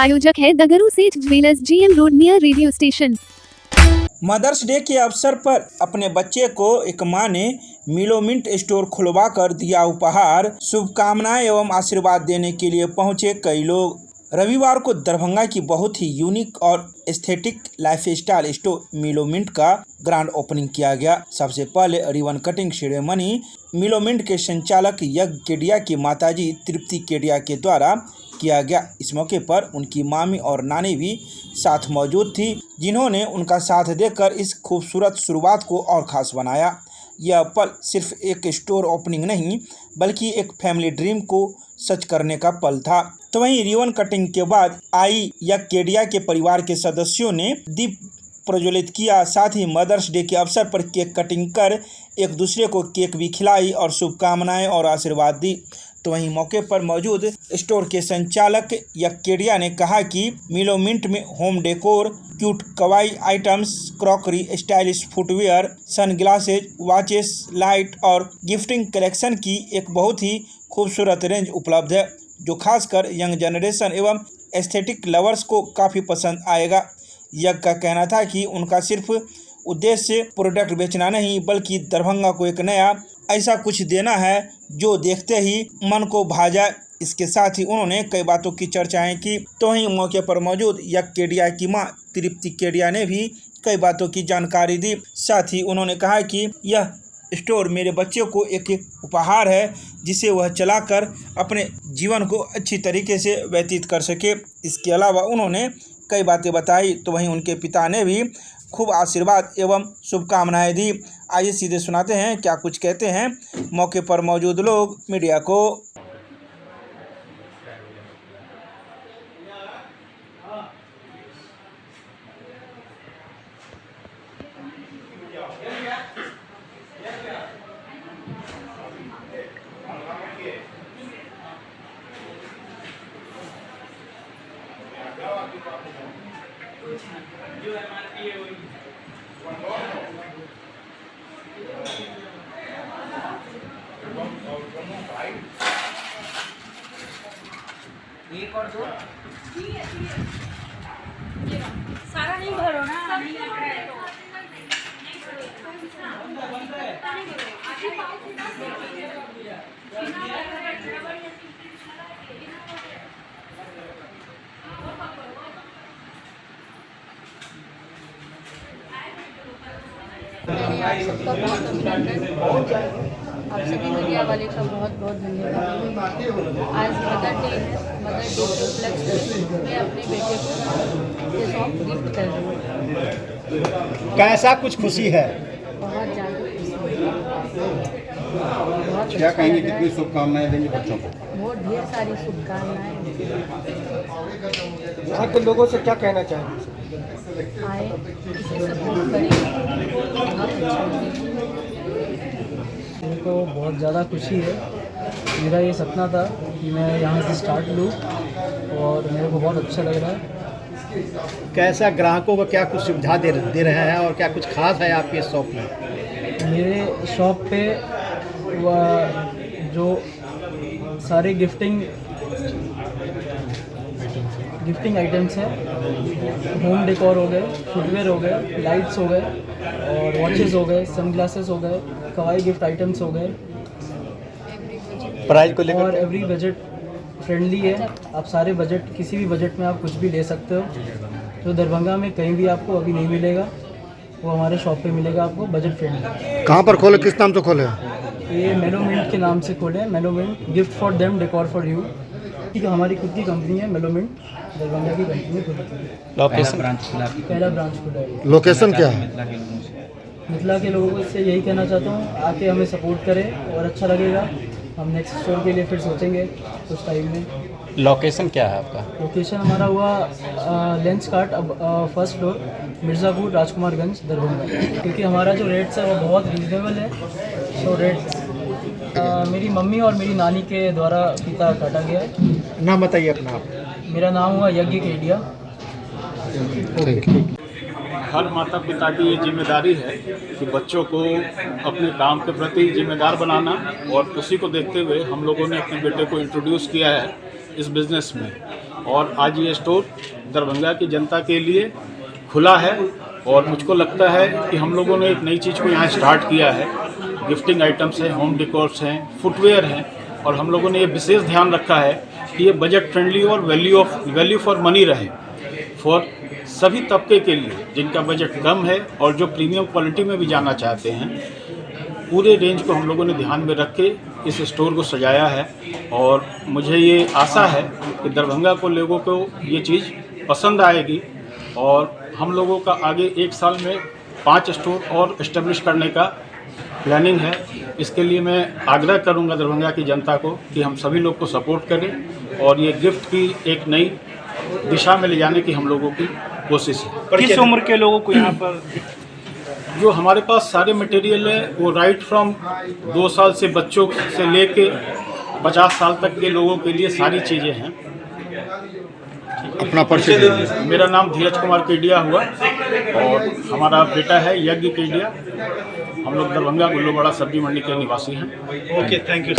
प्रायोजक है the Guru Seth jewellers, GM road near radio station. Mothers day के अवसर पर अपने बच्चे को एक मां ने मिलोमिंट स्टोर खुलवाकर दिया उपहार। शुभकामनाएं एवं आशीर्वाद देने के लिए पहुंचे कई लोग। रविवार को दरभंगा की बहुत ही यूनिक और एस्थेटिक लाइफस्टाइल स्टोर मिलोमिंट का ग्रैंड ओपनिंग किया गया। सबसे पहले रिबन कटिंग सेरेमनी मिलोमिंट के संचालक यज्ञ केडिया की माताजी तृप्ति केडिया के द्वारा किया गया। इस मौके पर उनकी मामी और नानी भी साथ मौजूद थी, जिन्होंने उनका साथ देकर इस खूबसूरत शुरुआत को और ख़ास बनाया। यह पल सिर्फ एक स्टोर ओपनिंग नहीं, बल्कि एक फैमिली ड्रीम को सच करने का पल था। तो वहीं रिबन कटिंग के बाद आई यज्ञ केडिया के परिवार के सदस्यों ने दीप प्रज्वलित किया। साथ ही मदर्स डे के अवसर पर केक कटिंग कर एक दूसरे को केक भी खिलाई और शुभकामनाएं और आशीर्वाद दी। तो वहीं मौके पर मौजूद स्टोर के संचालक यज्ञ केडिया ने कहा कि मिलोमिंट में home decor, cute kawaii items, crockery, stylish footwear, sunglasses, watches, light और गिफ्टिंग कलेक्शन की एक बहुत ही खूबसूरत रेंज उपलब्ध है, जो खासकर यंग जनरेशन एवं एस्थेटिक लवर्स को काफ़ी पसंद आएगा। यज्ञ का कहना था कि उनका सिर्फ उद्देश्य प्रोडक्ट बेचना नहीं, बल्कि दरभंगा को एक नया ऐसा कुछ देना है जो देखते ही मन को भा जाए। इसके साथ ही उन्होंने कई बातों की चर्चाएं की। तो वहीं मौके पर मौजूद यज्ञ केडिया की मां तृप्ति केडिया ने भी कई बातों की जानकारी दी। साथ ही उन्होंने कहा कि यह स्टोर मेरे बच्चे को एक उपहार है, जिसे वह चलाकर अपने जीवन को अच्छी तरीके से व्यतीत कर सके। इसके अलावा उन्होंने कई बातें बताई। तो वहीं उनके पिता ने भी खूब आशीर्वाद एवं शुभकामनाएं दी। आइए सीधे सुनाते हैं क्या कुछ कहते हैं मौके पर मौजूद लोग मीडिया को। जो MRP है वही एक और दो सारा नहीं भरो ना, आप सबका बहुत अभिनंदन। आप सभी मीडिया वाले का बहुत बहुत धन्यवाद। आज मदर डे है। मदर डे के उपलक्ष्य में मैं अपने बेटे को ये सॉन्ग गिफ्ट कर रही हूँ। कैसा कुछ खुशी है? बहुत ज़्यादा खुशी है। बहुत क्या अच्छा कहेंगे, लग रहा कितनी है। शुभकामनाएं देंगे बच्चों को? बहुत ढेर सारी शुभकामनाएं। यहाँ के लोगों से क्या कहना चाहेंगे? आए, इसे सपोर्ट करें, बहुत अच्छा लगेगा। मेरे को बहुत ज़्यादा खुशी है। मेरा ये सपना था कि मैं यहाँ से स्टार्ट लूँ और मेरे को बहुत अच्छा लग रहा है। कैसा ग्राहकों को क्या कुछ सुविधा दे रहे हैं और क्या कुछ खास है आपके शॉप में? मेरे शॉप पे जो सारे गिफ्टिंग आइटम्स हैं, होम डेकोर हो गए, फुटवेयर हो गए, लाइट्स हो गए और वॉचेस हो गए, सनग्लासेस हो गए, कवाई गिफ्ट आइटम्स हो गए। प्राइस को लेकर और एवरी बजट फ्रेंडली है। आप सारे बजट, किसी भी बजट में आप कुछ भी ले सकते हो, जो दरभंगा में कहीं भी आपको अभी नहीं मिलेगा, वो हमारे शॉप पे मिलेगा आपको बजट फ्रेंडली। कहाँ पर खोले, किस नाम से खोले? ये मेलोमिंट के नाम से खोले हैं। Melomint gift for them, decor for you. ठीक है, हमारी खुद की कंपनी है मेलोमिंट, दरभंगा की कंपनी खुद की। लोकेशन? पहला ब्रांच खुला है। लोकेशन क्या है? मिथिला के लोगों से यही कहना चाहता हूँ, आके हमें सपोर्ट करें और अच्छा लगेगा। हम नेक्स्ट स्टोर के लिए फिर सोचेंगे कुछ टाइम में। लोकेशन क्या है आपका? लोकेशन हमारा हुआ लेंस कार्ट, अब फर्स्ट फ्लोर, मिर्ज़ापुर, राजकुमारगंज, दरभंगा। क्योंकि हमारा जो रेट्स है वो बहुत रीजनेबल है। सो रेट्स मेरी मम्मी और मेरी नानी के द्वारा पिता काटा गया है। नाम बताइए अपना आप। मेरा नाम हुआ यज्ञ केडिया। हर माता पिता की ये जिम्मेदारी है कि बच्चों को अपने काम के प्रति जिम्मेदार बनाना, और उसी को देखते हुए हम लोगों ने अपने बेटे को इंट्रोड्यूस किया है इस बिज़नेस में, और आज ये स्टोर दरभंगा की जनता के लिए खुला है। और मुझको लगता है कि हम लोगों ने एक नई चीज़ को यहाँ स्टार्ट किया है। गिफ्टिंग आइटम्स हैं, होम डेकोर्स हैं, फुटवेयर हैं, और हम लोगों ने ये विशेष ध्यान रखा है कि ये बजट फ्रेंडली और वैल्यू फॉर मनी रहे फॉर सभी तबके के लिए, जिनका बजट कम है और जो प्रीमियम क्वालिटी में भी जाना चाहते हैं। पूरे रेंज को हम लोगों ने ध्यान में रख के इस स्टोर को सजाया है, और मुझे ये आशा है कि दरभंगा को लोगों को ये चीज़ पसंद आएगी। और हम लोगों का आगे 1 साल में 5 स्टोर और इस्टेब्लिश करने का प्लानिंग है। इसके लिए मैं आग्रह करूंगा दरभंगा की जनता को कि हम सभी लोग को सपोर्ट करें, और ये गिफ्ट की एक नई दिशा में ले जाने की हम लोगों की कोशिश है। किस उम्र के लोगों को यहाँ पर? जो हमारे पास सारे मटेरियल है वो राइट फ्रॉम 2 साल से बच्चों से लेके 50 साल तक के लोगों के लिए सारी चीज़ें हैं। अपना परिचय दीजिए। मेरा नाम धीरज कुमार केडिया हुआ, और हमारा बेटा है यज्ञ केडिया। हम लोग दरभंगा गुल्लूबड़ा सब्जी मंडी के निवासी हैं। Okay, thank you.